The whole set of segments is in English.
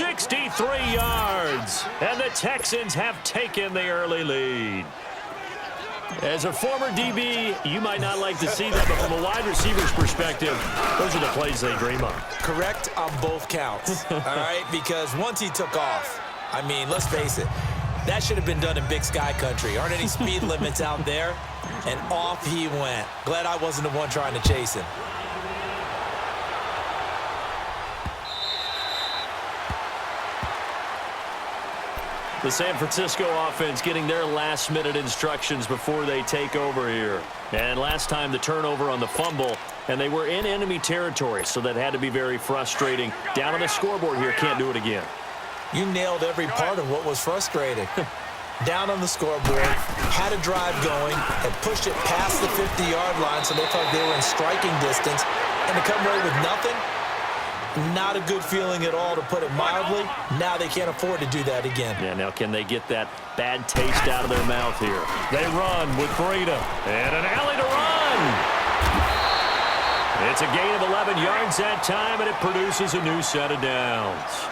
63 yards. And the Texans have taken the early lead. As a former DB, you might not like to see that, but from a wide receiver's perspective, those are the plays they dream of. Correct on both counts, all right? Because once he took off, I mean, let's face it, that should have been done in Big Sky country. Aren't any speed limits out there? And off he went. Glad I wasn't the one trying to chase him. The San Francisco offense getting their last-minute instructions before they take over here. And last time the turnover on the fumble, and they were in enemy territory, so that had to be very frustrating. Down on the scoreboard here, can't do it again. You nailed every part of what was frustrating. Down on the scoreboard, had a drive going, and pushed it past the 50-yard line so they felt they were in striking distance, and to come away with nothing, not a good feeling at all, to put it mildly. Now they can't afford to do that again. Yeah, now can they get that bad taste out of their mouth here? They run with Breida, and an alley to run. It's a gain of 11 yards that time, and it produces a new set of downs.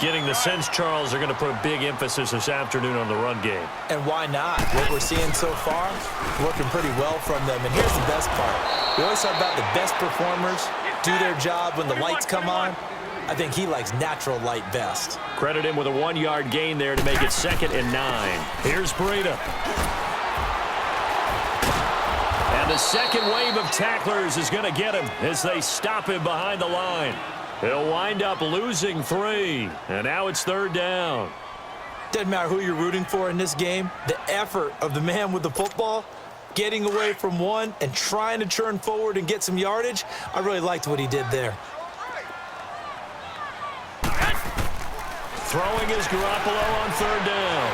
Getting the sense, Charles, they're going to put a big emphasis this afternoon on the run game. And why not? What we're seeing so far, working pretty well from them. And here's the best part. We always talk about the best performers do their job when the lights come on. I think he likes natural light best. Credit him with a 1-yard gain there to make it 2nd and 9. Here's Breida. And the second wave of tacklers is going to get him as they stop him behind the line. He'll wind up losing 3, and now it's 3rd down. Doesn't matter who you're rooting for in this game. The effort of the man with the football, getting away from one and trying to turn forward and get some yardage, I really liked what he did there. Throwing is Garoppolo on 3rd down.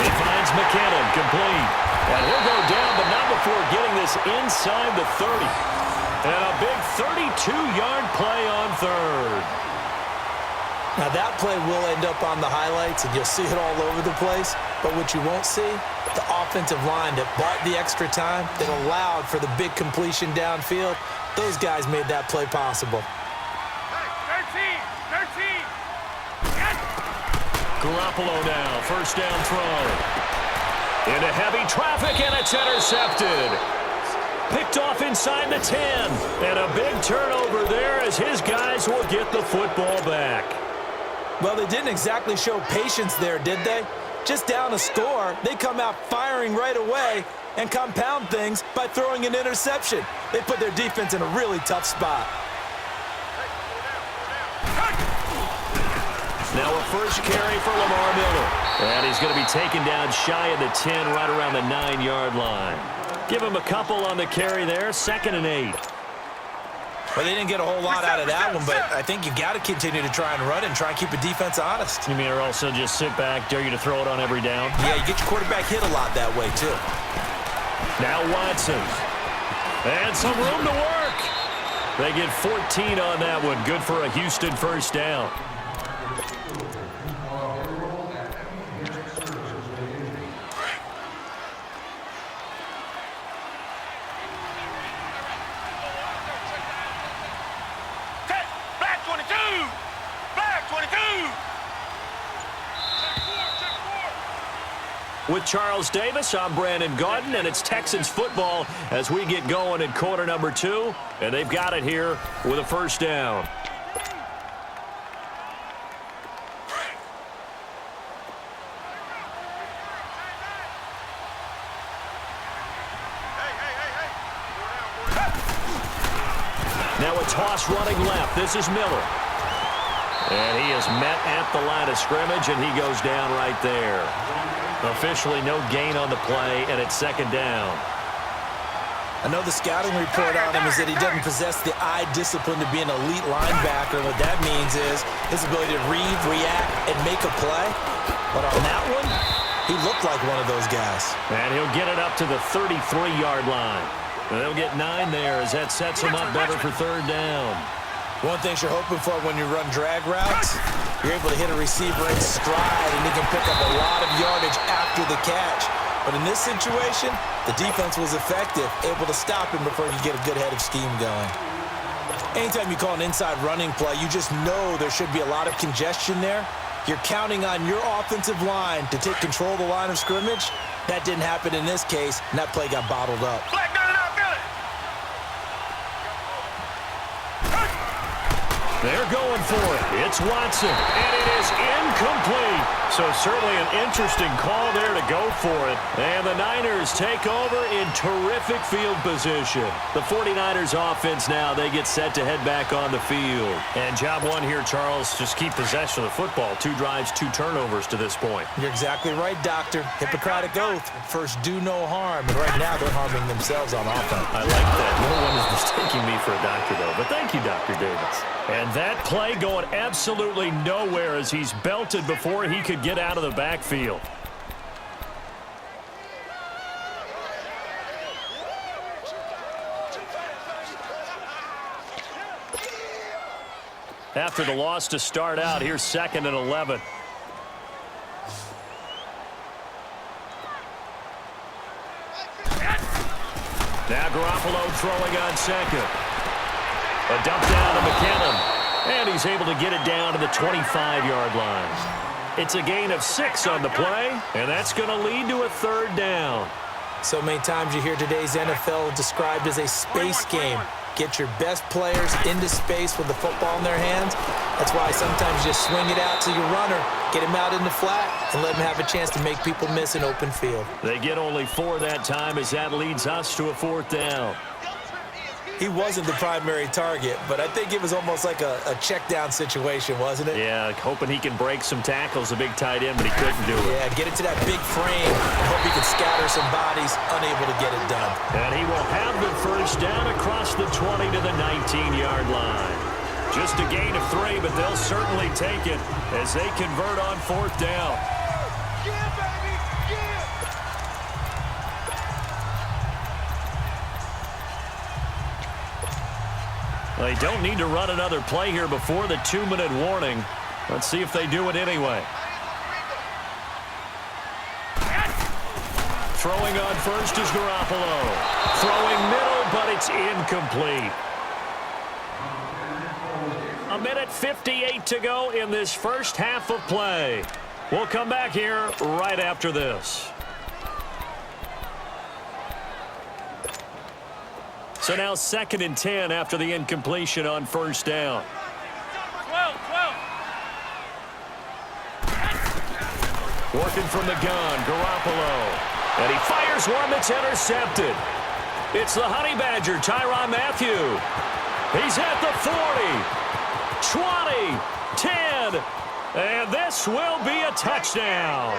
He finds McKinnon, complete. And he'll go down, but not before getting this inside the 30. And a big 32-yard play on 3rd. Now that play will end up on the highlights, and you'll see it all over the place. But what you won't see, the offensive line that bought the extra time, that allowed for the big completion downfield, those guys made that play possible. 13. Garoppolo now, 1st down throw. Into heavy traffic, and it's intercepted. Picked off inside the 10. And a big turnover there as his guys will get the football back. Well, they didn't exactly show patience there, did they? Just down a score, they come out firing right away and compound things by throwing an interception. They put their defense in a really tough spot. Now a first carry for Lamar Miller. And he's going to be taken down shy of the 10, right around the 9-yard line. Give him a couple on the carry there, 2nd and 8. Well, they didn't get a whole lot out of that one, but I think you got to continue to try and run and try and keep a defense honest. You mean or also just sit back, dare you to throw it on every down? Yeah, you get your quarterback hit a lot that way, too. Now Watson. And some room to work. They get 14 on that one. Good for a Houston 1st down. With Charles Davis, I'm Brandon Gaudin, and it's Texans football as we get going in quarter number 2. And they've got it here with a 1st down. Now a toss running left. This is Miller. And he is met at the line of scrimmage, and he goes down right there. Officially no gain on the play, and it's 2nd down. I know the scouting report on him is that he doesn't possess the eye discipline to be an elite linebacker. What that means is his ability to read, react, and make a play. But on that one, he looked like one of those guys. And he'll get it up to the 33-yard line. And they'll get 9 there as that sets him up better for 3rd down. One thing you're hoping for when you run drag routes, you're able to hit a receiver in stride, and he can pick up a lot of yardage after the catch. But in this situation, the defense was effective, able to stop him before you get a good head of steam going. Anytime you call an inside running play, you just know there should be a lot of congestion there. You're counting on your offensive line to take control of the line of scrimmage. That didn't happen in this case, and that play got bottled up. They're going for it. It's Watson, and it is incomplete. So certainly an interesting call there to go for it. And the Niners take over in terrific field position. The 49ers offense now, they get set to head back on the field. And job one here, Charles, just keep possession of the football. 2 drives, 2 turnovers to this point. You're exactly right, Doctor. Hippocratic oath. First, do no harm. And right now, they're harming themselves on offense. I like that. No one is mistaking me for a doctor, though. But thank you, Dr. Davis. And that play going absolutely nowhere as he's belted before he could get out of the backfield. After the loss to start out, here's 2nd and 11. Now Garoppolo throwing on 2nd. A dump down to McKinnon, and he's able to get it down to the 25-yard line. It's a gain of 6 on the play, and that's going to lead to a 3rd down. So many times you hear today's NFL described as a space game. Get your best players into space with the football in their hands. That's why sometimes you just swing it out to your runner, get him out in the flat, and let him have a chance to make people miss an open field. They get only 4 that time as that leads us to a 4th down. He wasn't the primary target, but I think it was almost like a check down situation, wasn't it? Yeah, hoping he can break some tackles, a big tight end, but he couldn't do it. Yeah, get it to that big frame. Hope he can scatter some bodies, unable to get it done. And he will have the 1st down across the 20 to the 19-yard line. Just a gain of 3, but they'll certainly take it as they convert on 4th down. They don't need to run another play here before the 2-minute warning. Let's see if they do it anyway. Throwing on 1st is Garoppolo. Throwing middle, but it's incomplete. 1:58 to go in this first half of play. We'll come back here right after this. So now 2nd and 10 after the incompletion on 1st down. 12. Working from the gun, Garoppolo. And he fires one that's intercepted. It's the Honey Badger, Tyrann Mathieu. He's at the 40, 20, 10, and this will be a touchdown.